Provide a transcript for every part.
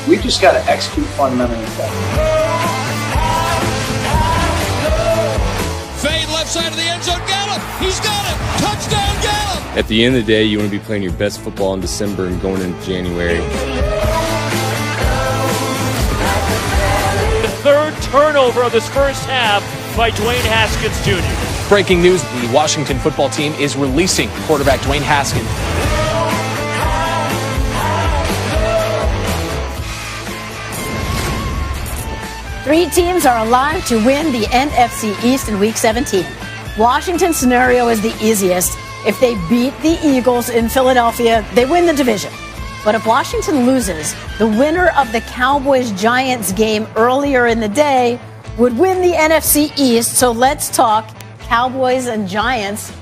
We've just got to execute fundamentally better. Fade left side of the end zone. Gallup, he's got it. Touchdown, Gallup. At the end of the day, you want to be playing your best football in December and going into January. The third turnover of this first half by Dwayne Haskins Jr. Breaking news, the Washington football team is releasing quarterback Dwayne Haskins. Three teams are alive to win the NFC East in Week 17. Washington's scenario is the easiest. If they beat the Eagles in Philadelphia, they win the division. But if Washington loses, the winner of the Cowboys-Giants game earlier in the day would win the NFC East. So let's talk Cowboys and Giants.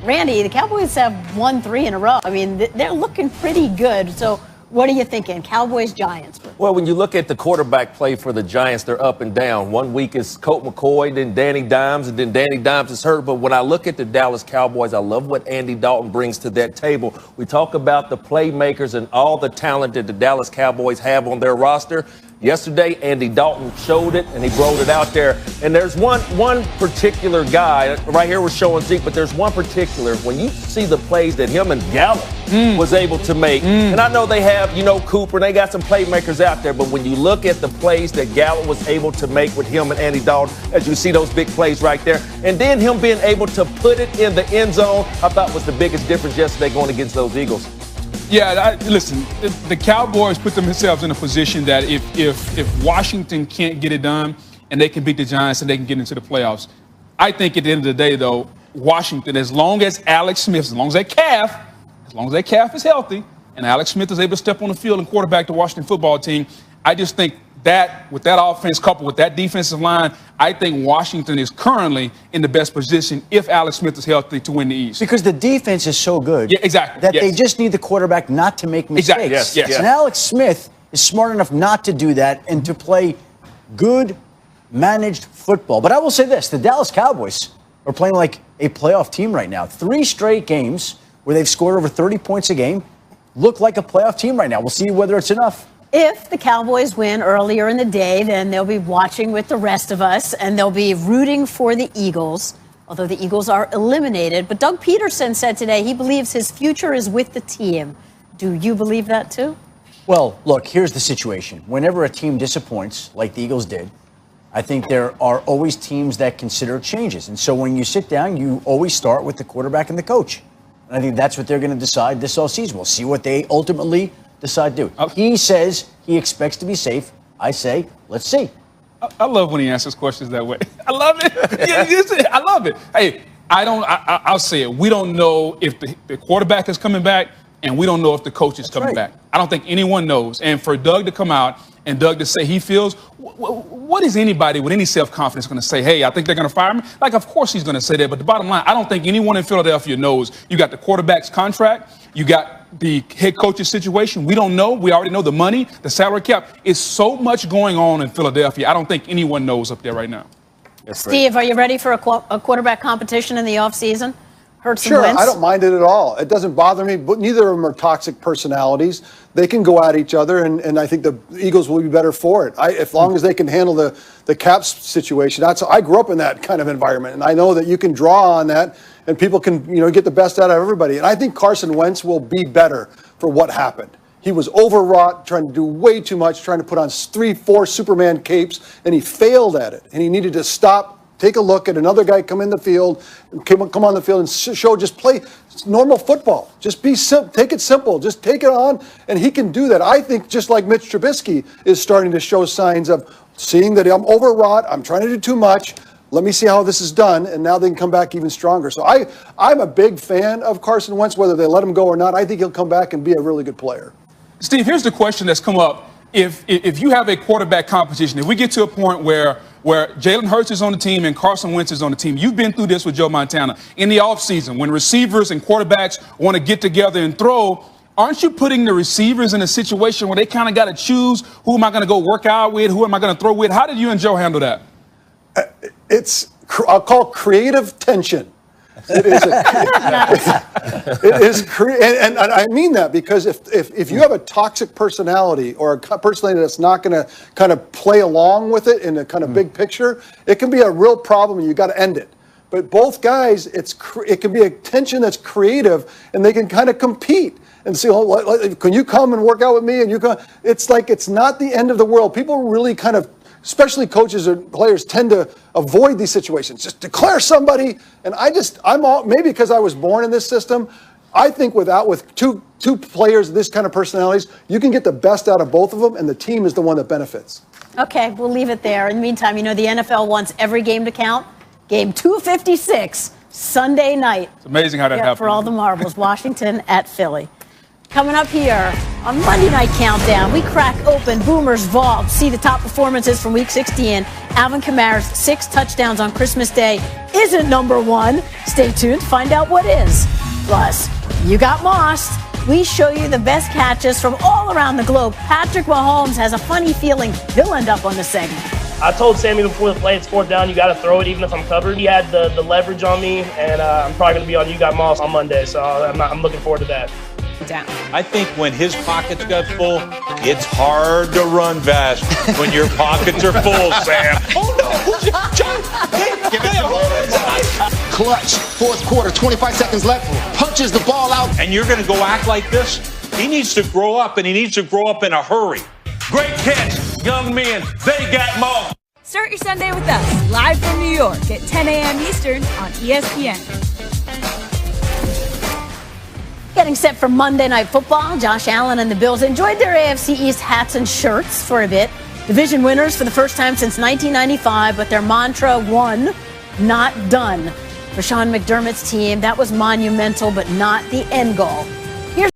Randy, the Cowboys have won 3 in a row. I mean, they're looking pretty good. So what are you thinking? Cowboys, Giants? Well, when you look at the quarterback play for the Giants, they're up and down. 1 week is Colt McCoy, then Danny Dimes, and then Danny Dimes is hurt. But when I look at the Dallas Cowboys, I love what Andy Dalton brings to that table. We talk about the playmakers and all the talent that the Dallas Cowboys have on their roster. Yesterday, Andy Dalton showed it, and he rolled it out there. And there's one particular guy, right here we're showing Zeke, but there's one particular, when you see the plays that him and Gallup was able to make, and I know they have, Cooper, and they got some playmakers out there, but when you look at the plays that Gallup was able to make with him and Andy Dalton, as you see those big plays right there, and then him being able to put it in the end zone, I thought was the biggest difference yesterday going against those Eagles. Yeah, listen, the Cowboys put themselves in a position that if Washington can't get it done and they can beat the Giants and they can get into the playoffs, I think at the end of the day, though, Washington, as long as Alex Smith, as long as that calf is healthy and Alex Smith is able to step on the field and quarterback the Washington football team, I just think that with that offense coupled with that defensive line, I think Washington is currently in the best position if Alex Smith is healthy to win the East. Because the defense is so good. Yeah, exactly. That they just need the quarterback not to make mistakes. Exactly. Yes. And Alex Smith is smart enough not to do that and to play good, managed football. But I will say this, the Dallas Cowboys are playing like a playoff team right now. 3 straight games where they've scored over 30 points a game look like a playoff team right now. We'll see whether it's enough. If the Cowboys win earlier in the day, then they'll be watching with the rest of us, and they'll be rooting for the Eagles, although the Eagles are eliminated. But Doug Peterson said today he believes his future is with the team. Do you believe that, too? Well, look, here's the situation. Whenever a team disappoints, like the Eagles did, I think there are always teams that consider changes. And so when you sit down, you always start with the quarterback and the coach. And I think that's what they're going to decide this offseason. We'll see what they ultimately decide to do. He says he expects to be safe. I say, let's see. I love when he answers questions that way. I love it. I love it. Hey, I'll say it. We don't know if the quarterback is coming back, and we don't know if the coach is coming back. I don't think anyone knows. And for Doug to come out and Doug to say he feels, what is anybody with any self-confidence going to say, hey, I think they're going to fire me? Like, of course he's going to say that. But the bottom line, I don't think anyone in Philadelphia knows. You got the quarterback's contract. You got the head coach's situation. We don't know. We already know the money, the salary cap. It's so much going on in Philadelphia. I don't think anyone knows up there right now. Steve, are you ready for a quarterback competition in the offseason? Sure, I don't mind it at all. It doesn't bother me, but neither of them are toxic personalities. They can go at each other, and I think the Eagles will be better for it. As long as they can handle the cap situation. I grew up in that kind of environment, and I know that you can draw on that, and people can get the best out of everybody. And I think Carson Wentz will be better for what happened. He was overwrought, trying to do way too much, trying to put on 3-4 Superman capes, and he failed at it. And he needed to stop. Take a look at another guy come in the field, come on the field and just play normal football. Just take it simple. Just take it on, and he can do that. I think just like Mitch Trubisky is starting to show signs of seeing that I'm overwrought, I'm trying to do too much. Let me see how this is done, and now they can come back even stronger. So I'm a big fan of Carson Wentz, whether they let him go or not. I think he'll come back and be a really good player. Steve, here's the question that's come up. If you have a quarterback competition, if we get to a point where Jalen Hurts is on the team and Carson Wentz is on the team, you've been through this with Joe Montana in the offseason when receivers and quarterbacks want to get together and throw. Aren't you putting the receivers in a situation where they kind of got to choose who am I going to go work out with, who am I going to throw with? How did you and Joe handle that? I'll call creative tension. It is. It is, and I mean that because if you have a toxic personality or a personality that's not going to kind of play along with it in a kind of big picture, it can be a real problem. And you got to end it. But both guys, it can be a tension that's creative, and they can kind of compete and see, can you come and work out with me? And you can. It's like it's not the end of the world. People really kind of, especially coaches or players, tend to avoid these situations. Just declare somebody, and maybe because I was born in this system, I think with two players, this kind of personalities, you can get the best out of both of them, and the team is the one that benefits. Okay, we'll leave it there. In the meantime, the NFL wants every game to count. Game 256, Sunday night. It's amazing how that happened. For all the marbles, Washington at Philly. Coming up here on Monday Night Countdown, we crack open Boomer's vault, see the top performances from Week 16. Alvin Kamara's 6 touchdowns on Christmas Day isn't number one. Stay tuned to find out what is. Plus, you got Moss. We show you the best catches from all around the globe. Patrick Mahomes has a funny feeling he'll end up on the segment. I told Sammy before the play, it's 4th down, you got to throw it even if I'm covered. He had the leverage on me, and I'm probably going to be on You Got Moss on Monday, so I'm looking forward to that. Down. I think when his pockets got full, it's hard to run fast when your pockets are full, Sam. Oh, no. Clutch, 4th quarter, 25 seconds left, punches the ball out. And you're going to go act like this? He needs to grow up, and he needs to grow up in a hurry. Great catch, young men. They got more. Start your Sunday with us, live from New York at 10 a.m. Eastern on ESPN. Getting set for Monday Night Football, Josh Allen and the Bills enjoyed their AFC East hats and shirts for a bit. Division winners for the first time since 1995, but their mantra, won, not done. For Sean McDermott's team, that was monumental, but not the end goal.